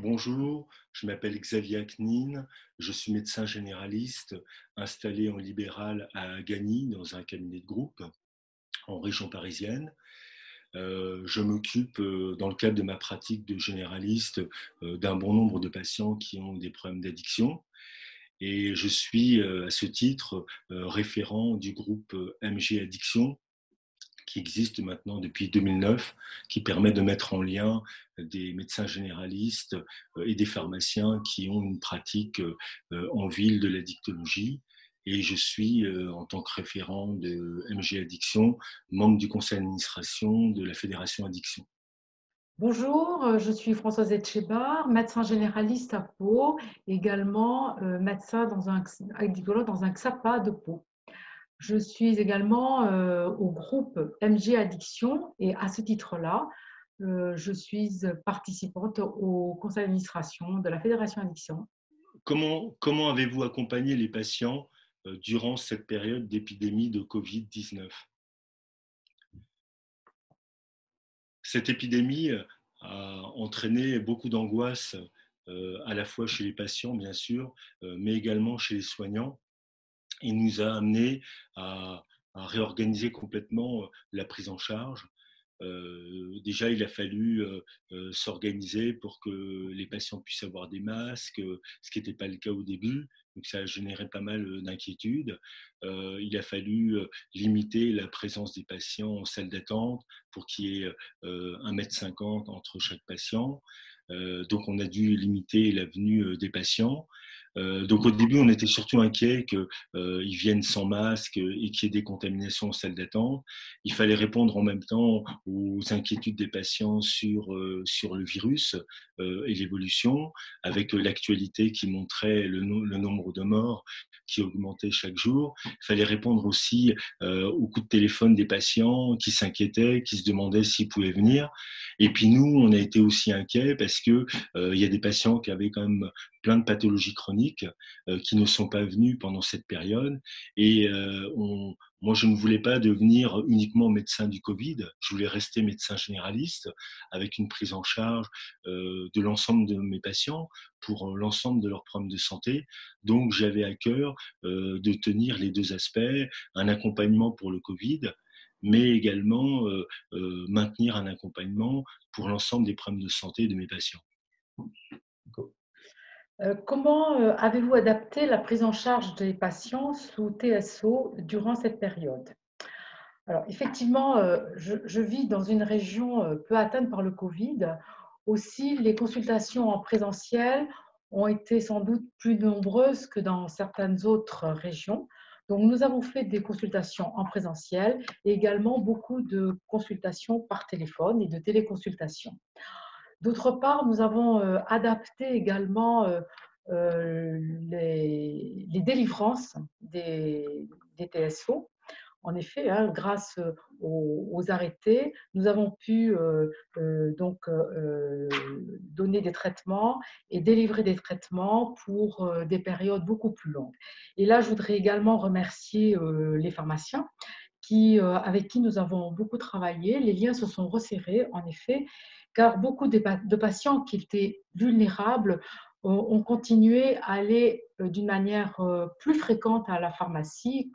Bonjour, je m'appelle Xavier Aknin, je suis médecin généraliste installé en libéral à Gagny dans un cabinet de groupe en région parisienne. Je m'occupe dans le cadre de ma pratique de généraliste d'un bon nombre de patients qui ont des problèmes d'addiction et je suis à ce titre référent du groupe MG Addiction qui existe maintenant depuis 2009, qui permet de mettre en lien des médecins généralistes et des pharmaciens qui ont une pratique en ville de l'addictologie. Et je suis, en tant que référent de MG Addiction, membre du conseil d'administration de la Fédération Addiction. Bonjour, je suis Françoise Etchebar, médecin généraliste à Pau, également médecin addictologue dans un XAPA de Pau. Je suis également au groupe MG Addiction et à ce titre-là, je suis participante au conseil d'administration de la Fédération Addiction. Comment avez-vous accompagné les patients durant cette période d'épidémie de Covid-19? Cette épidémie a entraîné beaucoup d'angoisse à la fois chez les patients, bien sûr, mais également chez les soignants. Il nous a amené à réorganiser complètement la prise en charge. Déjà, il a fallu s'organiser pour que les patients puissent avoir des masques, ce qui n'était pas le cas au début. Donc, ça a généré pas mal d'inquiétudes. Il a fallu limiter la présence des patients en salle d'attente pour qu'il y ait 1,50 m entre chaque patient. Donc, on a dû limiter la venue des patients. Donc au début, on était surtout inquiet qu'ils viennent sans masque et qu'il y ait des contaminations en salle d'attente. Il fallait répondre en même temps aux inquiétudes des patients sur le virus et l'évolution, avec l'actualité qui montrait le nombre de morts qui augmentait chaque jour. Il fallait répondre aussi aux coups de téléphone des patients qui s'inquiétaient, qui se demandaient s'ils pouvaient venir. Et puis nous, on a été aussi inquiets parce que il y a des patients qui avaient quand même plein de pathologies chroniques qui ne sont pas venus pendant cette période. Et moi, je ne voulais pas devenir uniquement médecin du Covid, je voulais rester médecin généraliste avec une prise en charge de l'ensemble de mes patients pour l'ensemble de leurs problèmes de santé. Donc, j'avais à cœur de tenir les deux aspects, un accompagnement pour le Covid, mais également maintenir un accompagnement pour l'ensemble des problèmes de santé de mes patients. Comment avez-vous adapté la prise en charge des patients sous TSO durant cette période? Alors, effectivement, je vis dans une région peu atteinte par le Covid. Aussi, les consultations en présentiel ont été sans doute plus nombreuses que dans certaines autres régions. Donc, nous avons fait des consultations en présentiel et également beaucoup de consultations par téléphone et de téléconsultations. D'autre part, nous avons adapté également les délivrances des TSO. En effet, hein, grâce aux arrêtés, nous avons pu donner des traitements et délivrer des traitements pour des périodes beaucoup plus longues. Et là, je voudrais également remercier les pharmaciens avec qui nous avons beaucoup travaillé. Les liens se sont resserrés, en effet, car beaucoup de patients qui étaient vulnérables ont continué à aller d'une manière plus fréquente à la pharmacie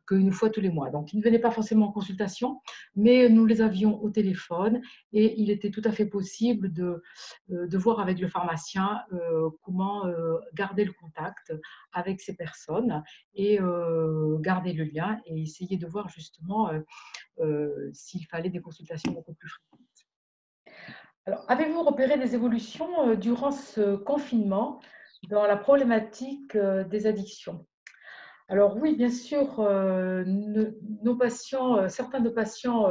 qu'une fois tous les mois. Donc, ils ne venaient pas forcément en consultation, mais nous les avions au téléphone et il était tout à fait possible de voir avec le pharmacien comment garder le contact avec ces personnes et garder le lien et essayer de voir justement s'il fallait des consultations beaucoup plus fréquentes. Alors, avez-vous repéré des évolutions durant ce confinement dans la problématique des addictions? Alors oui, bien sûr, nos patients, certains de nos patients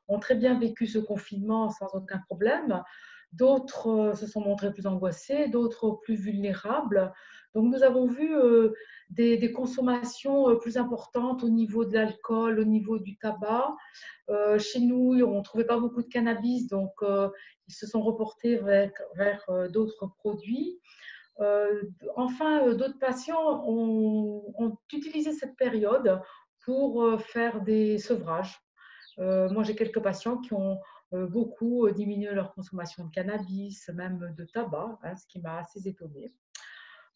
ont très bien vécu ce confinement sans aucun problème. D'autres se sont montrés plus angoissés, d'autres plus vulnérables. Donc nous avons vu des consommations plus importantes au niveau de l'alcool, au niveau du tabac. Chez nous, on ne trouvait pas beaucoup de cannabis, donc ils se sont reportés vers d'autres produits. Enfin, d'autres patients ont utilisé cette période pour faire des sevrages. Moi, j'ai quelques patients qui ont beaucoup diminué leur consommation de cannabis, même de tabac, hein, ce qui m'a assez étonnée.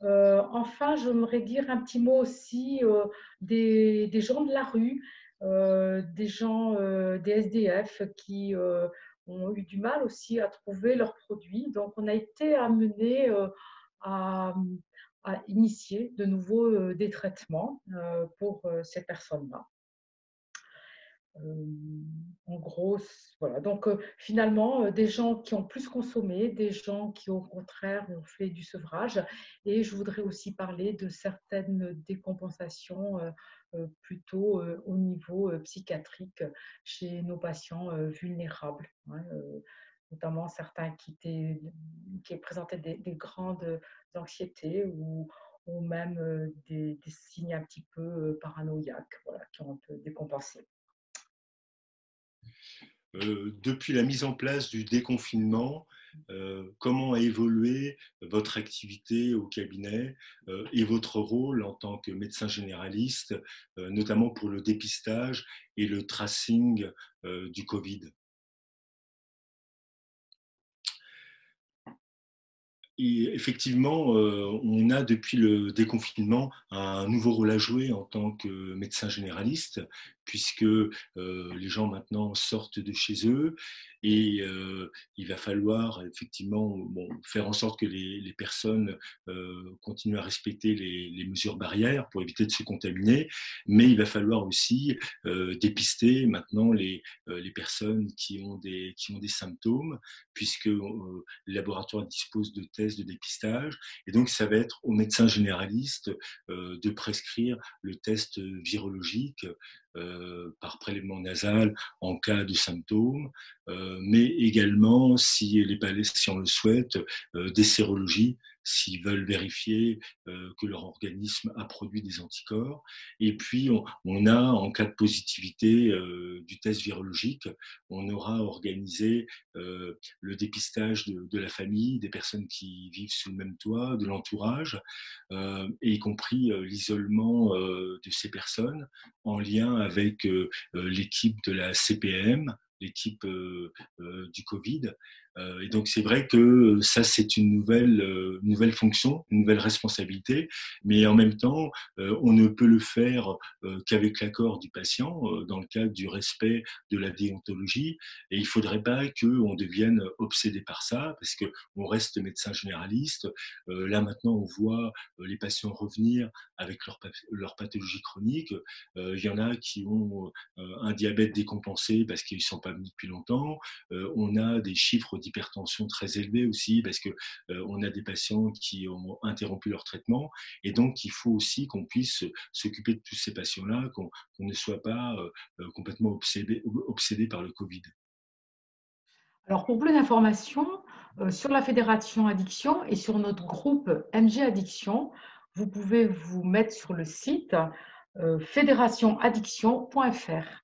Enfin, j'aimerais dire un petit mot aussi des gens de la rue, des gens, des SDF qui ont eu du mal aussi à trouver leurs produits. Donc, on a été amené à, à initier de nouveau des traitements pour ces personnes-là. En gros, voilà. Donc, finalement, des gens qui ont plus consommé, des gens qui, au contraire, ont fait du sevrage. Et je voudrais aussi parler de certaines décompensations plutôt au niveau psychiatrique chez nos patients vulnérables, hein, notamment certains qui présentaient des grandes anxiétés ou même des signes un petit peu paranoïaques, voilà, qui ont un peu décompensé. Depuis la mise en place du déconfinement, comment a évolué votre activité au cabinet et votre rôle en tant que médecin généraliste, notamment pour le dépistage et le tracing du Covid? Et effectivement, on a depuis le déconfinement un nouveau rôle à jouer en tant que médecin généraliste, puisque les gens maintenant sortent de chez eux et il va falloir effectivement faire en sorte que les personnes continuent à respecter les mesures barrières pour éviter de se contaminer, mais il va falloir aussi dépister maintenant les personnes qui ont des symptômes, puisque les laboratoires disposent de tests de dépistage. Et donc, ça va être aux médecins généralistes de prescrire le test virologique par prélèvement nasal en cas de symptômes, mais également, si les patients le souhaitent, des sérologies s'ils veulent vérifier que leur organisme a produit des anticorps. Et puis, on a, en cas de positivité du test virologique, on aura organisé le dépistage de la famille, des personnes qui vivent sous le même toit, de l'entourage, et y compris l'isolement de ces personnes en lien avec l'équipe de la CPM, l'équipe du Covid. Et donc c'est vrai que ça c'est une nouvelle fonction, une nouvelle responsabilité, mais en même temps on ne peut le faire qu'avec l'accord du patient dans le cadre du respect de la déontologie. Et il ne faudrait pas qu'on devienne obsédé par ça, parce qu'on reste médecin généraliste. Là maintenant on voit les patients revenir avec leur pathologie chronique. Il y en a qui ont un diabète décompensé parce qu'ils ne sont pas venus depuis longtemps. On a des chiffres d'hypertension très élevés aussi parce qu'on a des patients qui ont interrompu leur traitement. Et donc, il faut aussi qu'on puisse s'occuper de tous ces patients-là, qu'on ne soit pas complètement obsédé par le Covid. Alors, pour plus d'informations sur la Fédération Addiction et sur notre groupe MG Addiction, vous pouvez vous mettre sur le site fédérationaddiction.fr.